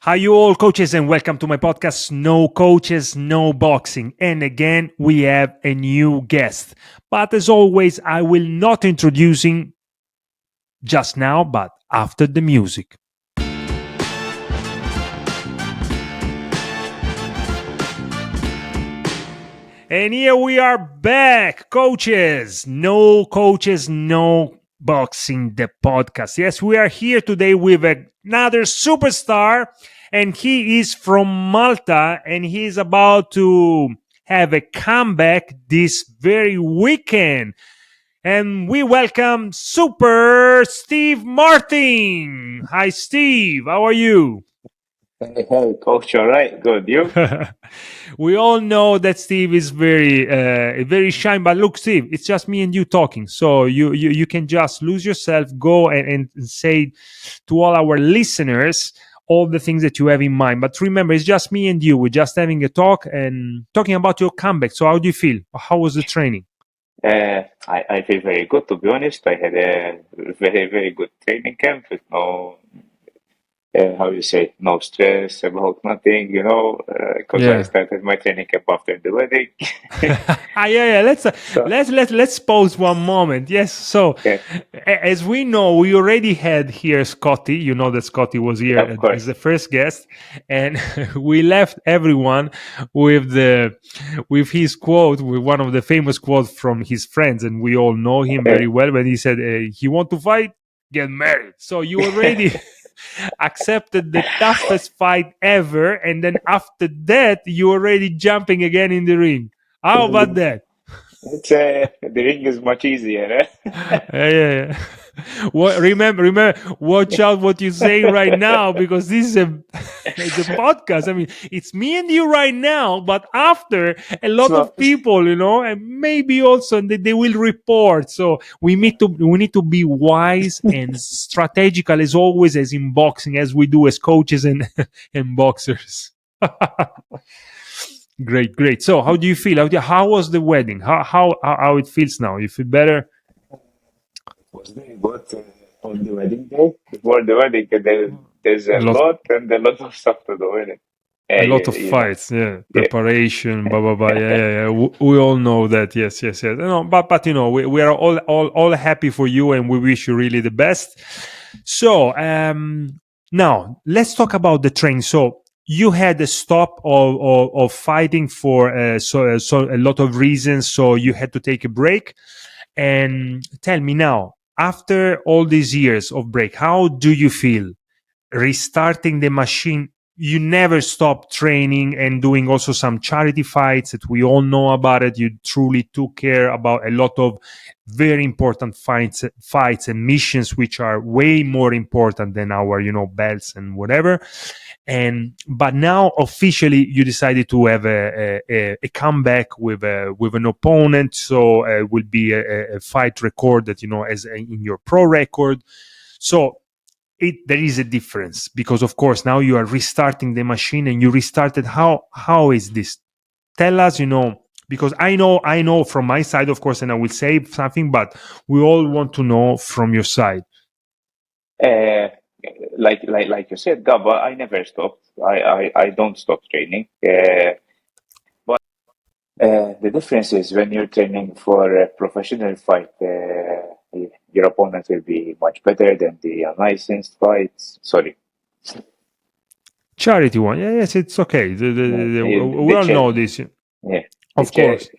Hi, you all coaches, and welcome to my podcast, No Coaches, No Boxing. And again, we have a new guest. But as always, I will not introducing just now, but after the music. And here we are back, coaches. No coaches, no boxing, the podcast. Yes, we are here today with another superstar, and he is from Malta, and he's about to have a comeback this very weekend. And we welcome Super Steve Martin. Hi, Steve. How are you? Hey, coach, all right, good. You? We all know that Steve is very shy, but look, Steve, it's just me and you talking, so you can just lose yourself, go and say to all our listeners all the things that you have in mind. But remember, it's just me and you. We're just having a talk and talking about your comeback. So how do you feel? How was the training? I feel very good, to be honest. I had a very good training camp with how you say, no stress about nothing, because I Yeah. started my training camp after the wedding. Yeah. Let's So, let's pause one moment. Yes. So, yeah, as we know, we already had here Scotty. You know that Scotty was here of as course. the first guest, and we left everyone with his quote, with one of the famous quotes from his friends, and we all know him Uh, very well. When he said, "He want to fight, get married." So you already accepted the toughest fight ever, and then after that, you already jumping again in the ring. How about that? the ring is much easier. Yeah. What remember, watch out what you say right now, because this is a it's a podcast. I mean, it's me and you right now, but after, a lot So, of people, and maybe also they will report. So we need to be wise and strategical, as always, as in boxing, as we do as coaches and and boxers. Great. So how do you feel? How was the wedding? How it feels now? You feel better? it was very good on the wedding day. Before the wedding, there's A a lot lot and a lot of stuff to do in it. a Yeah, lot of you know. fights, yeah, Yeah. preparation, blah blah blah. Yeah. We all know that. Yes. No, but we are all happy for you, and we wish you really the best. So now let's talk about the training. So you had a stop of fighting for so a lot of reasons. So you had to take a break. And tell me now, after all these years of break, how do you feel restarting the machine? You never stop training and doing also some charity fights that we all know about it. You truly took care about a lot of very important fights and missions, which are way more important than our belts and whatever. And but now officially you decided to have a comeback with an opponent. So it will be a fight recorded, as in your pro record. So there is a difference, because of course now you are restarting the machine, and you restarted. How is this? Tell us, because I know from my side, of course, and I will say something, but we all want to know from your side. Uh, like you said, Gabba, I never stopped. I don't stop training. But the difference is when you're training for a professional fight, your opponent will be much better than the unlicensed fights. Sorry, Charity one, yeah, yes, it's okay. We all know this, yeah, the of course.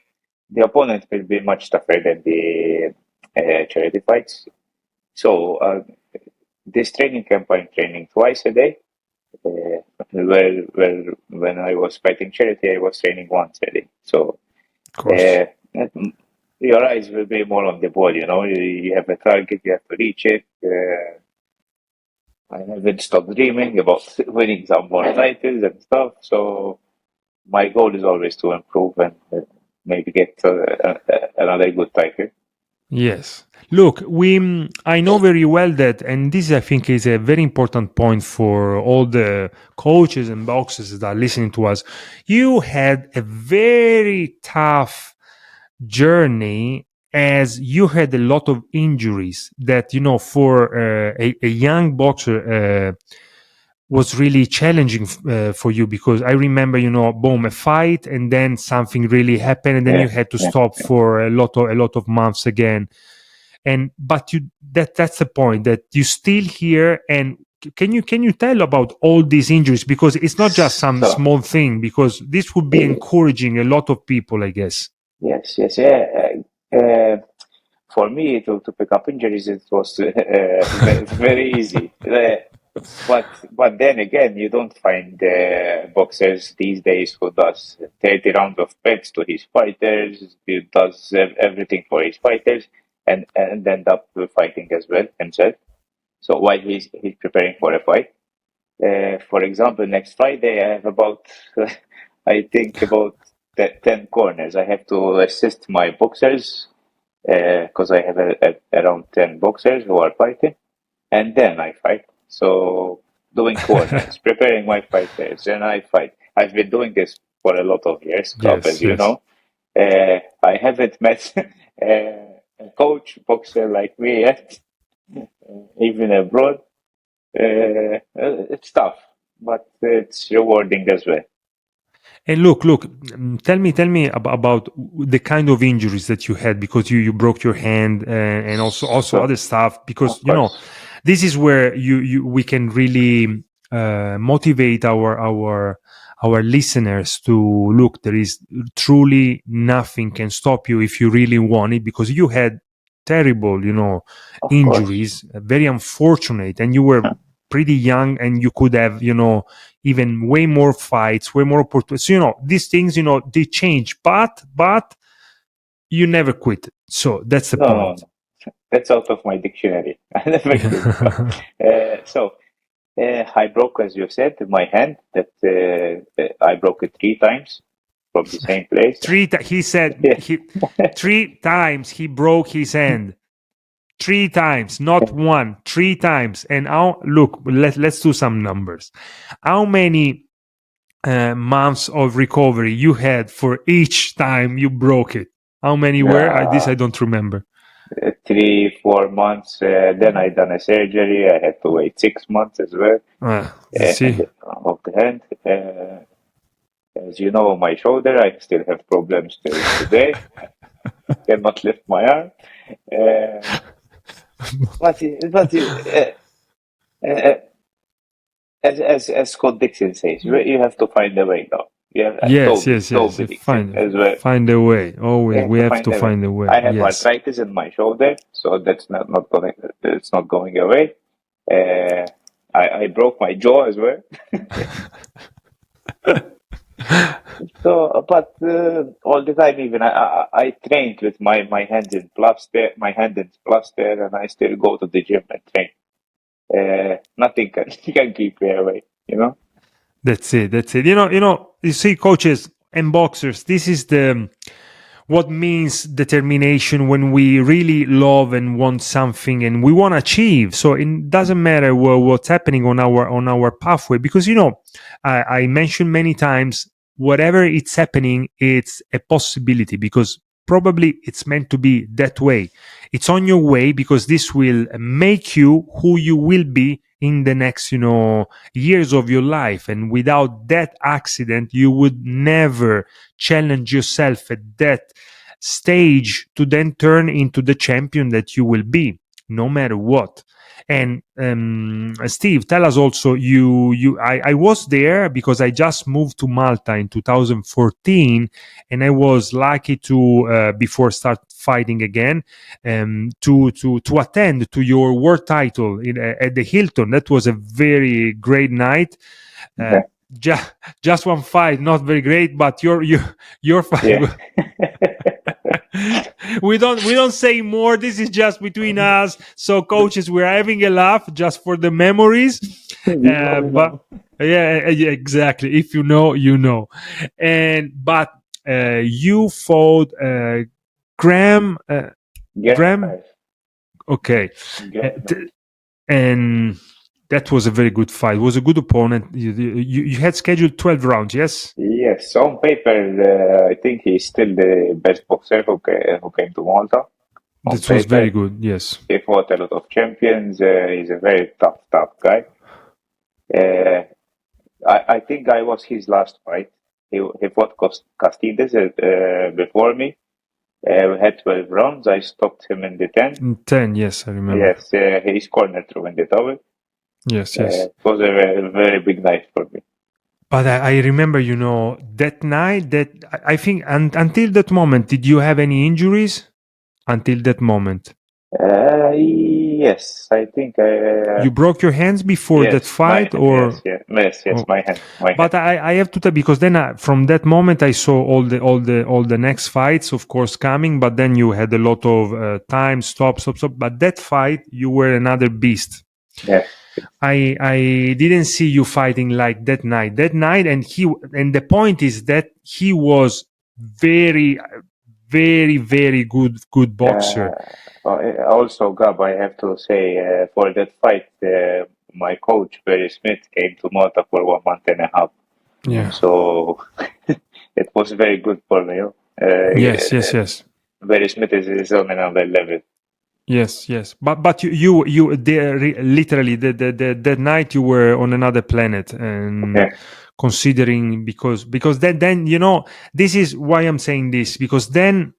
the opponent will be much tougher than the charity fights. So this training camp, I'm training twice a day. When I was fighting charity, I was training once a day. So Of course. uh, your eyes will be more on the ball. You have a target, you have to reach it. I haven't stopped dreaming about winning some more titles and stuff. So my goal is always to improve and maybe get another good title. Yes. Look, I know very well that, and this I think is a very important point for all the coaches and boxers that are listening to us. You had a very tough journey, as you had a lot of injuries that, for a young boxer, was really challenging for you? Because I remember, boom, a fight, and then something really happened, and then you had to stop for a lot of months again. But that's the point, that you still here. And can you tell about all these injuries, because it's not just some small thing, because this would be encouraging a lot of people, I guess. Yes, yeah. For me to pick up injuries, it was very easy. But then again, you don't find boxers these days who does 30 rounds of bets to his fighters, who does everything for his fighters, and end up fighting as well himself. So while he's preparing for a fight, for example, next Friday I have about I think about 10 corners. I have to assist my boxers because I have around 10 boxers who are fighting, and then I fight. So doing corners, preparing my fighters, and I fight. I've been doing this for a lot of years, club, as you know. I haven't met a coach boxer like me yet, even abroad. It's tough, but it's rewarding as well. And look, tell me about the kind of injuries that you had, because you broke your hand, and also other stuff, because this is where we can really motivate our listeners to look. There is truly nothing can stop you if you really want it, because you had terrible, injuries, very unfortunate, and you were pretty young, and you could have, even way more fights, way more opportunities. So, these things, they change, but you never quit. So that's the point. No. That's out of my dictionary. I never quit. I broke, as you said, my hand. That I broke it 3 times from the same place. He said 3 times he broke his hand. 3 times, not 1, 3 times. And let's do some numbers. How many months of recovery you had for each time you broke it? How many were? This I don't remember. 3-4 months. Then I done a surgery. I had to wait 6 months as well. Of the hand. As you know, my shoulder, I still have problems till today. Cannot lift my arm. As Scott Dixon says, you have to find a way now. Yes. Find a way. Always, we have to find a way. I have arthritis in my shoulder, so that's not going. It's not going away. I broke my jaw as well. So, but all the time, even I trained with my hand in plaster, and I still go to the gym and train. Nothing can keep me away, That's it. You see, coaches and boxers, this is what means determination, when we really love and want something and we want to achieve. So it doesn't matter what's happening on our pathway, because I mentioned many times, whatever it's happening, it's a possibility, because probably it's meant to be that way. It's on your way, because this will make you who you will be in the next, years of your life. And without that accident, you would never challenge yourself at that stage to then turn into the champion that you will be, no matter what. And Steve, tell us also, I was there because I just moved to Malta in 2014, and I was lucky to before start fighting again, to attend to your world title at the Hilton. That was a very great night. Just one fight, not very great, but your fight. We don't say more. This is just between us. So, coaches, we're having a laugh just for the memories. But exactly. If you know, you know. But you fought Graham. Graham. Okay. And that was a very good fight. It was a good opponent. You had scheduled 12 rounds, yes? Yes. On paper, I think he's still the best boxer who came to Malta. That was very good, yes. He fought a lot of champions. He's a very tough guy. Uh, I think I was his last fight. He fought Castides before me. We had 12 rounds. I stopped him in the 10. 10, yes, I remember. Yes, his corner through in the double. Yes, yes. It was a very, very big night for me. But I remember, that night, that I think until that moment, did you have any injuries until that moment? Yes, I think. You broke your hands before that Yes, fight, or? yes, Oh. my hand, But I have to tell, because then from that moment I saw all the next fights, of course, coming. But then you had a lot of time, stop. But that fight, you were another beast. Yes. I didn't see you fighting like that night. And the point is that he was very, very, very good boxer. Also, Gab, I have to say, for that fight, my coach Barry Smith came to Malta for 1 month and a half. Yeah. So it was very good for me. Yes. Barry Smith is on another level. Yes. But you literally that night you were on another planet, and Yeah. considering, because then this is why I'm saying this, because then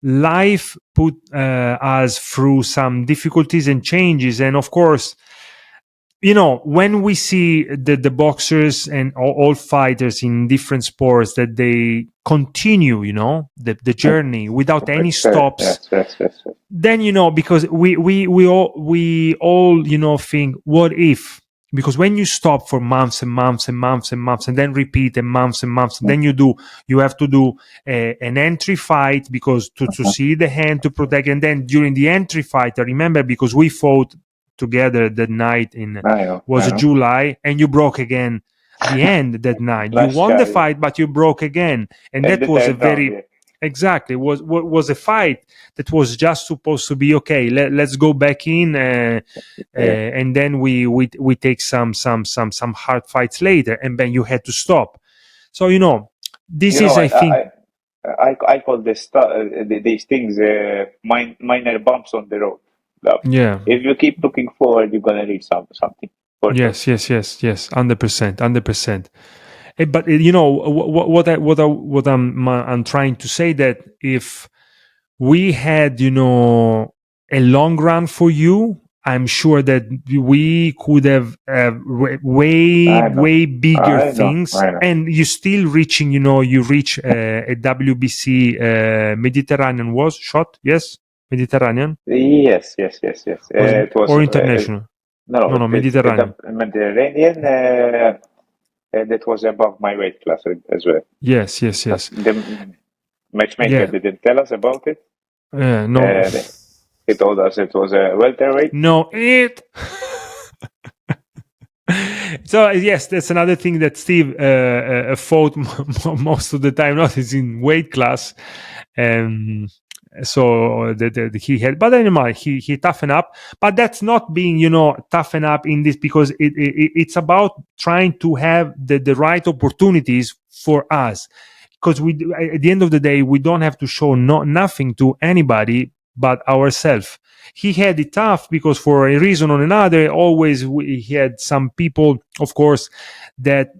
life put us through some difficulties and changes, and of course, when we see the boxers and all fighters in different sports, that they continue the journey without any stops. Yes. Then because we all think, what if? Because when you stop for months and months and months and months, and then repeat, and months and months, and then you have to do an entry fight, because to see the hand, to protect. And then during the entry fight, I remember, because we fought together that night was July, and you broke again the end that night. You won the fight, but you broke again, and that was a very exactly was a fight that was just supposed to be okay. Let's go back in, and then we take some hard fights later, and then you had to stop. So this is, I think. I call these things minor bumps on the road. Yeah. If you keep looking forward, you're gonna reach something. Yes. 100%. But what I'm trying to say, that if we had a long run for you, I'm sure that we could have way bigger things. I know. And you still reaching, you reach a WBC Mediterranean shot. Yes, Mediterranean. Yes. It was or international. No, Mediterranean. Mediterranean. That was above my weight class as well. Yes. The matchmaker didn't tell us about it. No. He told us it was a welterweight. No, So yes, that's another thing that Steve fought most of the time. Not is in weight class, so that he had. But anyway, he toughened up. But that's not being toughen up in this, because it's about trying to have the right opportunities for us. Because at the end of the day, we don't have to show nothing to anybody but ourselves. He had it tough, because for a reason or another, always he had some people, of course, that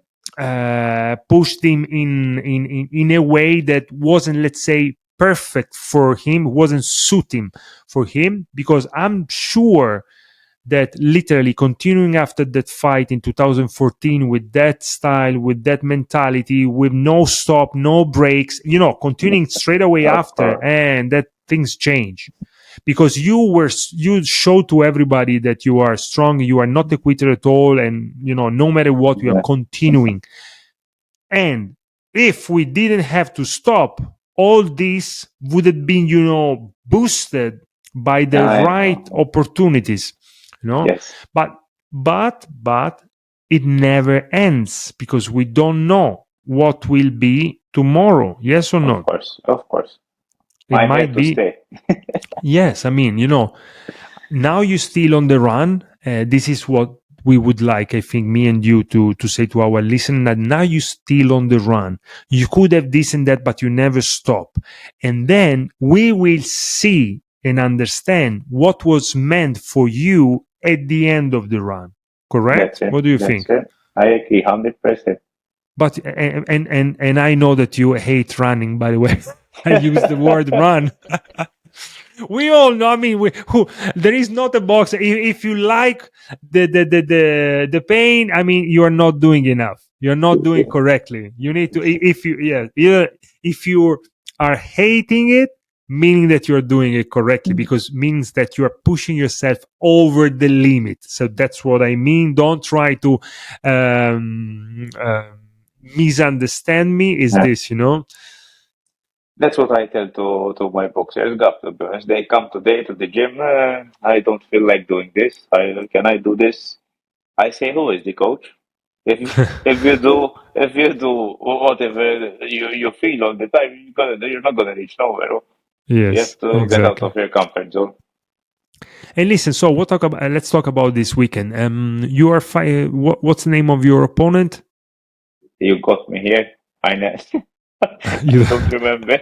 pushed him in a way that wasn't, let's say, perfect for him, wasn't suiting for him. Because I'm sure that literally continuing after that fight in 2014 with that style, with that mentality, with no stop, no breaks, continuing straight away after, and that things change. Because you showed to everybody that you are strong, you are not a quitter at all, and no matter what, you are continuing. And if we didn't have to stop, all this would have been boosted by the right opportunities. Yes. But it never ends, because we don't know what will be tomorrow. Yes or not? Of course. It might be. Stay. Yes, I mean, now you're still on the run. This is what we would like, I think, me and you to say to our listener, that now you're still on the run. You could have this and that, but you never stop. And then we will see and understand what was meant for you at the end of the run. That's Correct? it. What do you That's think? it. I agree 100%. But and I know that you hate running, by the way. I use the word run. We all know. I mean, there is not a box. If you like the pain, I mean, you are not doing enough. You're not doing correctly. You need to. If you either if you are hating it, meaning that you're doing it correctly, because means that you are pushing yourself over the limit. So that's what I mean. Don't try to um, uh, misunderstand me. Is Yeah. this, you know? That's what I tell to my boxers, Gap, to be honest. They come today to the gym. I don't feel like doing this. Can I do this? I say, who is the coach? If you, if you do whatever you feel all the time, you're not gonna reach nowhere. You Yes, have to get out exactly. of your comfort zone. And listen, so what talk about? Let's talk about this weekend. You are what's the name of your opponent? You got me here. I know. I You. don't remember.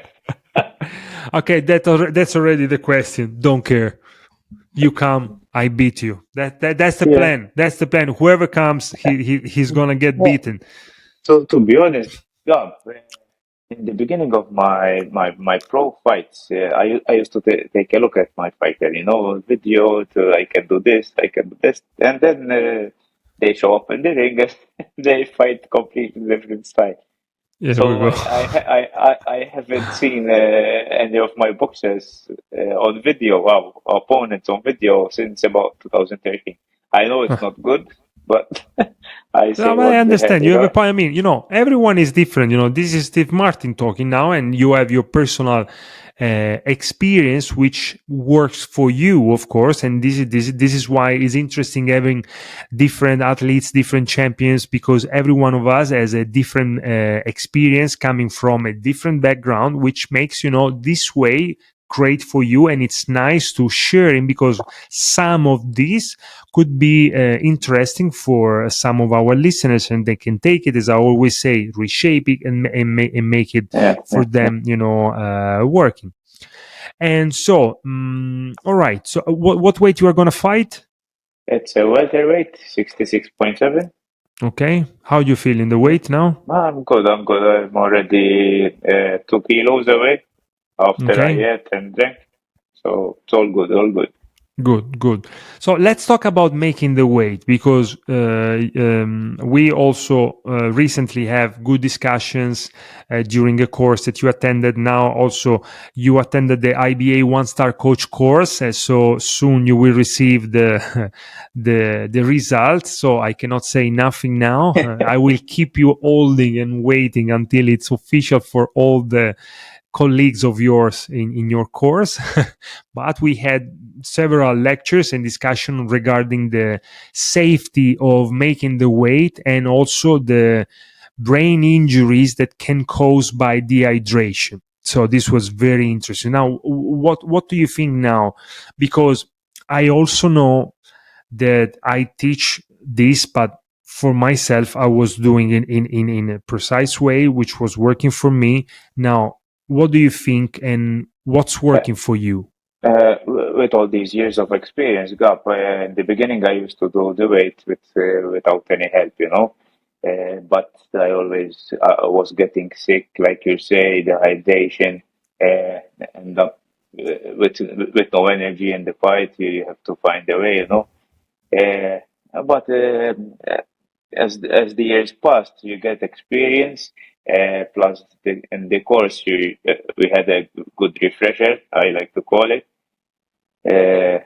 Okay, that's already the question. Don't care. You come, I beat you. That's the Yeah. plan. That's the plan. Whoever comes, he's gonna get Yeah. beaten. So to be honest, Gab, in the beginning of my pro fights, I used to take a look at my fighter, video. I can do this, I can do this, and then they show up in the ring and they fight completely different style. Here we So go. I haven't seen any of my boxers on video, wow, opponents on video since about 2013. I know it's not good, but I No, say, but I what the hell, understand. You have a point. I mean, everyone is different. This is Steve Martin talking now, and you have your personal experience, which works for you, of course. And this is why it's interesting having different athletes, different champions, because every one of us has a different experience coming from a different background, which makes this way great for you, and it's nice to share it because some of these could be interesting for some of our listeners, and they can take it, as I always say, reshape it and make it yeah, for yeah, yeah. them, working. And so, all right. So, what weight you are going to fight? It's a welterweight, 66.7. Okay. How do you feel in the weight now? I'm good. I'm good. I'm already 2 kilos away after I Okay. ate and drank. So it's all good. All good. Good, good. So let's talk about making the weight, because we also recently have good discussions during a course that you attended. Now also you attended the IBA One Star Coach course, so soon you will receive the the results. So I cannot say nothing now. I will keep you holding and waiting until it's official for all the colleagues of yours in your course. But we had several lectures and discussion regarding the safety of making the weight, and also the brain injuries that can cause by dehydration. So this was very interesting. Now, what do you think now? Because I also know that I teach this, but for myself, I was doing it in a precise way, which was working for me. Now, what do you think, and what's working for you? With all these years of experience, Gab, in the beginning I used to do the weight without any help. But I always was getting sick, like you say, the hydration, end up with no energy in the fight. You have to find a way. But as the years passed, you get experience. Plus, in the course, we had a good refresher, I like to call it. Uh,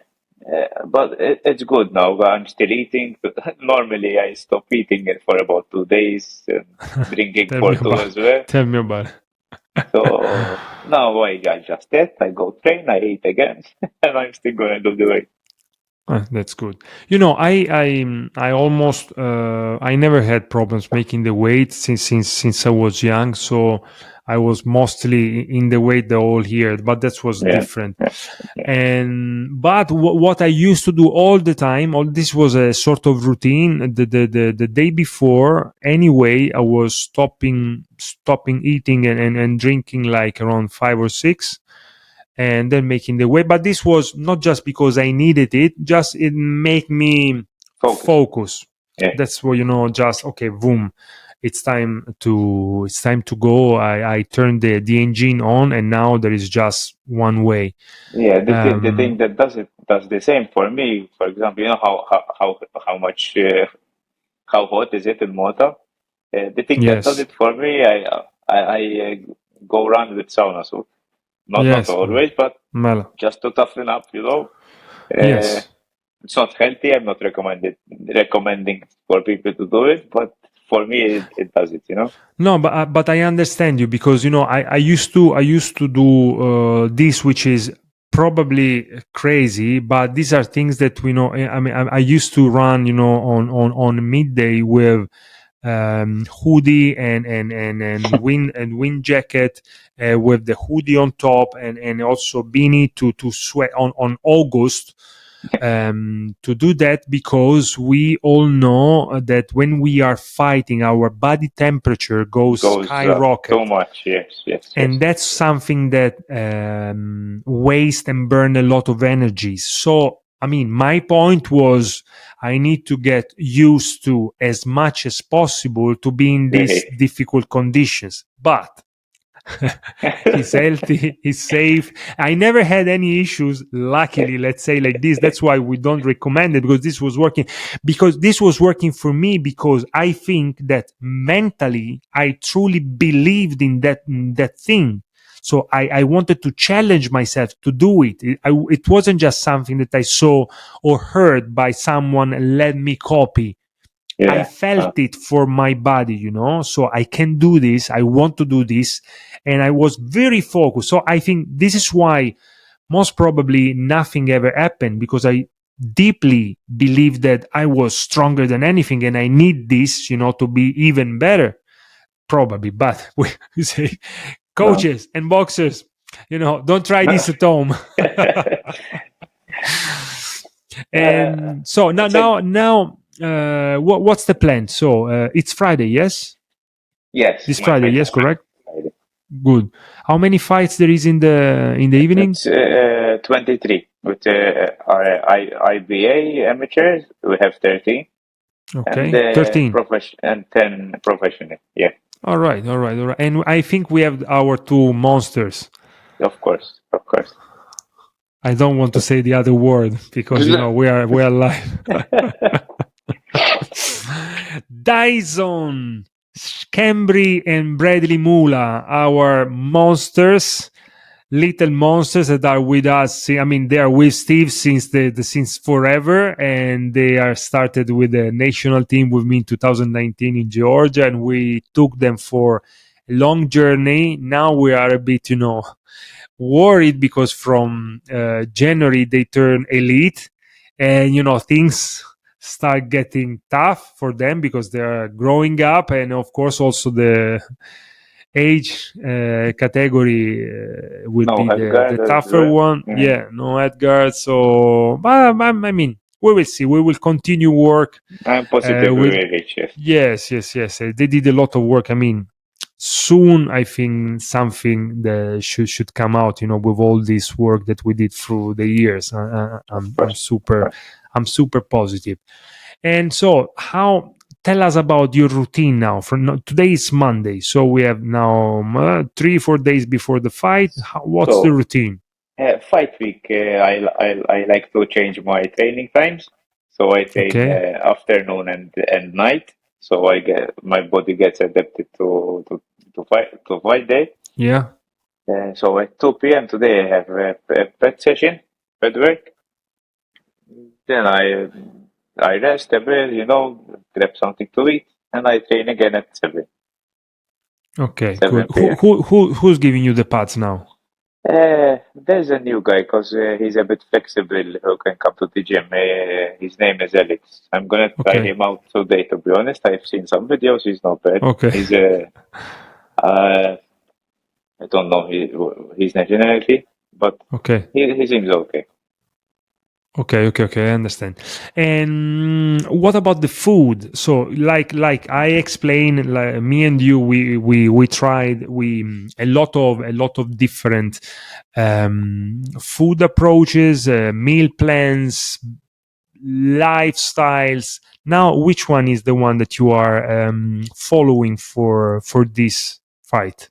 but it's good now. I'm still eating. Normally, I stop eating it for about 2 days, and drinking Tell for me two about as well. tell me about it. So now I just ate, I go train, I eat again, and I'm still gonna do the weight. That's good. I almost I never had problems making the weight since I was young. So I was mostly in the weight the whole year, but that was Yeah, different. yeah, yeah. And but what I used to do all the time, all this was a sort of routine. The day before, anyway, I was stopping eating and drinking like around 5 or 6, and then making the weight. But this was not just because I needed it; just it make me focus. Yeah. That's what, just okay, boom, it's time to go. I turned the engine on, and now there is just one way. Yeah, the thing that does the same for me. For example, you know how much how hot is it in motor? The thing that does Yes, it for me, I go around with sauna suit. Not yes, always, but Mela. just to toughen up, you know. Uh, Yes. it's not healthy. I'm not recommending for people to do it, but for me, it does it, you know. No, but I understand you, because I used to do this, which is probably crazy, but these are things that we know. I mean, I used to run, on midday with hoodie and wind jacket, with the hoodie on top, and also beanie to sweat on August, to do that, because we all know that when we are fighting, our body temperature goes Goes up too skyrocket, much. Yes. and that's something that waste and burn a lot of energy. So I mean, my point was, I need to get used to, as much as possible, to be in these difficult conditions. But he's healthy, he's safe. I never had any issues, luckily, let's say like this. That's why we don't recommend it, because this was working. Because this was working for me, because I think that mentally I truly believed in that thing. So I wanted to challenge myself to do it. It wasn't just something that I saw or heard by someone and let me copy. I Yeah. felt it for my body, so I can do this. I want to do this. And I was very focused. So I think this is why most probably nothing ever happened, because I deeply believe that I was stronger than anything, and I need this, to be even better, probably. But we say, No. coaches and boxers, don't try this at home. And so That's it. now, what's the plan? So it's Friday, yes? Yes, This my Friday, fight yes, is correct? Friday. Good. How many fights there is in the evening? It's 23 with IBA amateurs. We have 13 and Okay, 13. and 10 professional. Yeah, All right. And I think we have our two monsters. of course. I don't want to say the other word, because we are live. Dyson, Cambry, and Bradley Mula, our monsters, little monsters that are with us. I mean, they are with Steve since forever, and they are started with the national team with me in 2019 in Georgia, and we took them for a long journey. Now we are a bit, worried, because from January they turn elite, and things start getting tough for them, because they are growing up, and of course also the age category will No, be the Edgar as tougher well. one. Mm, Yeah, no Edgar. So, but I mean, we will see. We will continue work. I'm positive we With will reach it. Yes. They did a lot of work. I mean, soon I think something that should come out. With all this work that we did through the years. Of I'm course. super positive. And so, tell us about your routine now. Today is Monday, so we have now 3-4 days before the fight. What's the So, routine? fight week, I like to change my training times. So I train Okay. afternoon and night. So I get my body gets adapted to fight day. Yeah. So at 2 p.m. today, I have a pet session, pet work. Then I rest a bit, grab something to eat, and I train again at 7, Okay. Good. 7 Who p.m. who who who's giving you the pads now? There's a new guy because he's a bit flexible who can come to the gym. His name is Alex. I'm gonna try Okay. him out today. To be honest, I've seen some videos. He's not bad. Okay. He's I don't know his nationality, but Okay. he seems okay. Okay. I understand. And what about the food? So, like I explained, like me and you, we tried a lot of different food approaches, meal plans, lifestyles. Now, which one is the one that you are following for this fight?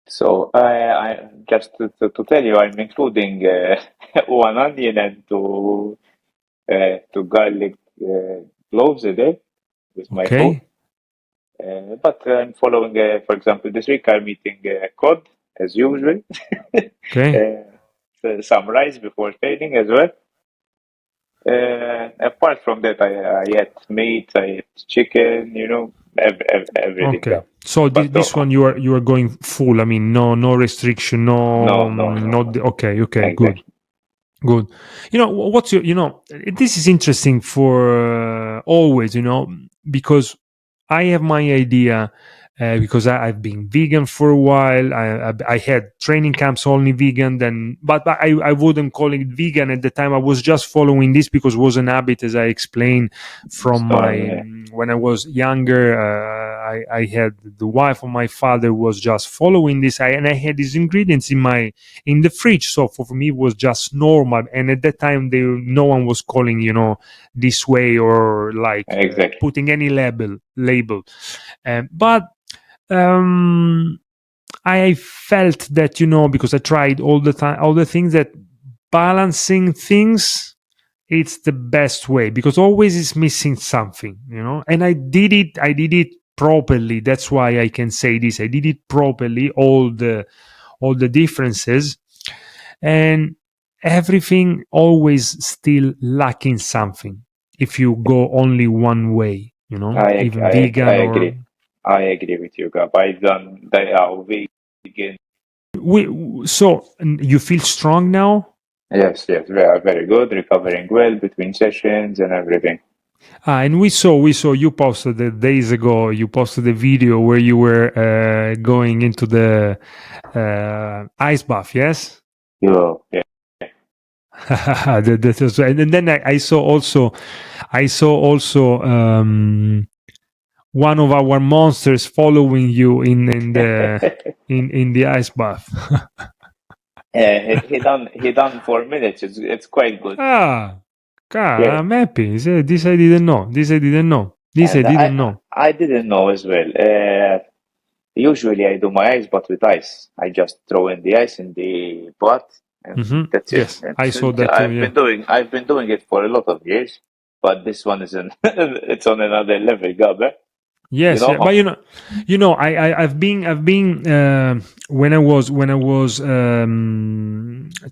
So I just to tell you, I'm including 1 onion and two garlic cloves a day with my food. Okay. But I'm following, for example, this week I'm eating cod as usual. Okay. Some rice before training as well. Apart from that, I ate meat, I ate chicken, everything. Okay. So But this one you are going full. I mean, no restriction, no, Okay. Okay. Good. exactly. Good. What's your, this is interesting for always, because I have my idea, because I've been vegan for a while. I had training camps only vegan, but I wouldn't call it vegan at the time. I was just following this because it was an habit, as I explained, from my So, when I was younger. I had the wife of my father was just following this, and I had these ingredients in the fridge. So for me, it was just normal. And at that time, no one was calling, this way, or like exactly. putting any label. But I felt that, because I tried all the time, all the things, that balancing things, it's the best way, because always is missing something, and I did it properly. That's why I can say this. I did it properly, all the differences, and everything always still lacking something if you go only one way, even I vegan or agree. I agree with you, Gab. I've done vegan. so you feel strong now. Yes, very, very good. Recovering well between sessions and everything. And we saw you posted days ago. You posted a video where you were going into the ice bath. Yes. Yeah. And then I saw also, one of our monsters following you in the ice bath. He done 4 minutes. It's quite good. Ah, God, Yeah. I'm happy. This I didn't know. This I didn't know. This I And didn't know. I didn't know as well. Usually I do my ice bath with ice. I just throw in the ice in the pot and that's it. Yes, I saw that too. Yeah. I've been doing it for a lot of years, but this one isn't. It's on another level, Gabe. You Yes, yeah, but know? I've been when I was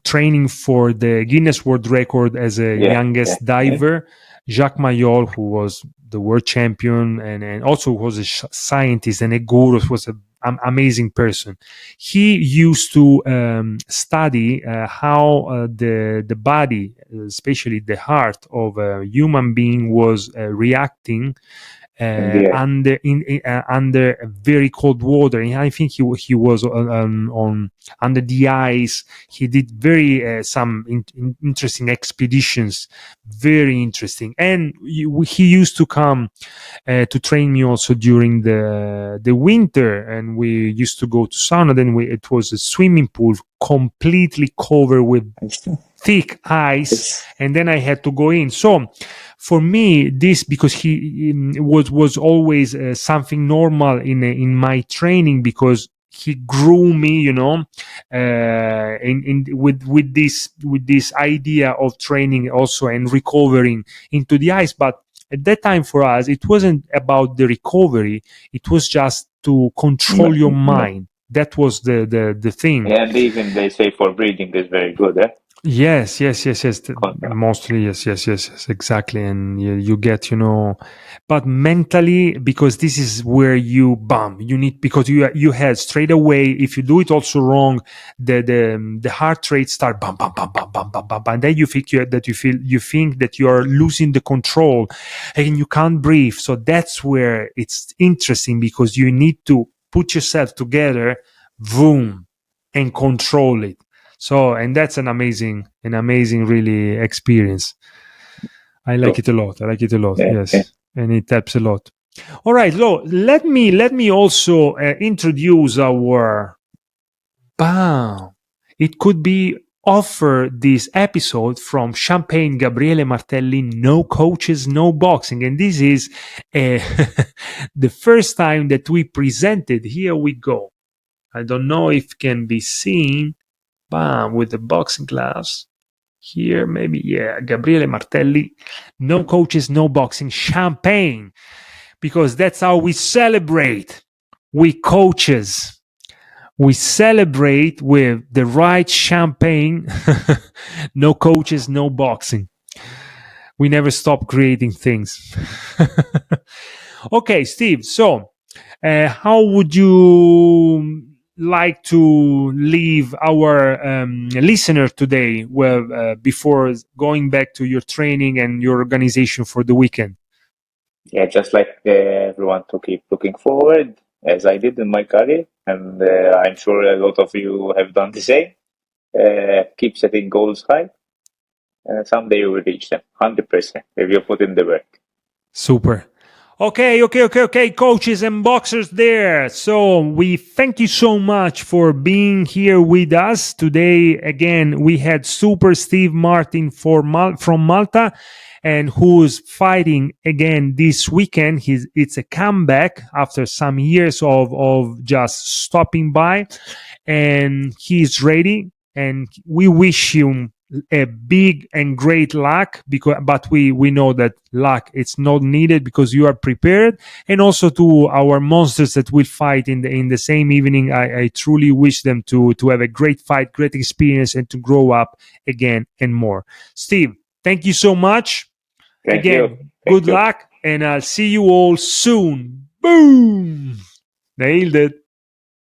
training for the Guinness World Record as a Yeah, yeah, youngest diver. Jacques Mayol, who was the world champion and also was a scientist and a guru, was an amazing person. He used to study how the body, especially the heart of a human being, was reacting in the air. under very cold water. And I think he was on under the ice. He did very some interesting expeditions, very interesting. And he used to come to train me also during the winter, and we used to go to sauna. Then it was a swimming pool completely covered with thick ice, It's and then I had to go in. So for me, this, because he was always something normal in my training, because he grew me, with this idea of training also and recovering into the ice. But at that time for us, it wasn't about the recovery; it was just to control your mind. That was the thing. and even they say for breathing is very good, eh? Yes, yes, yes, yes. Contra. Mostly, yes, yes, yes, yes, exactly. And you get, but mentally, because this is where you need, because you had straight away. If you do it also wrong, the heart rate start bam, bam, bam, bam, bam, bam, bam, bam. And then you think that you are losing the control, and you can't breathe. So that's where it's interesting, because you need to put yourself together, boom, and control it. So, and that's an amazing really experience. I like So, it a lot. I like it a lot. yeah, yeah. Yes, and it helps a lot. All right, Lo. Let me also introduce our. Bam. It could be offer this episode from Champagne Gabriele Martelli, No Coaches, No Boxing. And this is the first time that we presented. Here we go. I don't know if it can be seen. Bam, with the boxing gloves. Here, maybe, yeah, Gabriele Martelli, No Coaches, No Boxing, Champagne. Because that's how we celebrate. We coaches. We celebrate with the right champagne. No coaches, no boxing. We never stop creating things. Okay, Steve. So, how would you like to leave our listener today before going back to your training and your organization for the weekend? Yeah, just like everyone to keep looking forward, as I did in my career, and I'm sure a lot of you have done the same. Keep setting goals high, and someday you will reach them, 100%, if you put in the work. Super. Okay, coaches and boxers there. So we thank you so much for being here with us today. Again, we had Super Steve Martin from Malta, and who's fighting again this weekend. It's a comeback after some years of just stopping by, and he's ready. And we wish him a big and great luck, but we know that luck it's not needed because you are prepared. And also to our monsters that will fight in the same evening, I truly wish them to have a great fight, great experience, and to grow up again and more. Steve, thank you so much. Thank Again, you. good luck, and I'll see you all soon. Boom! Nailed it.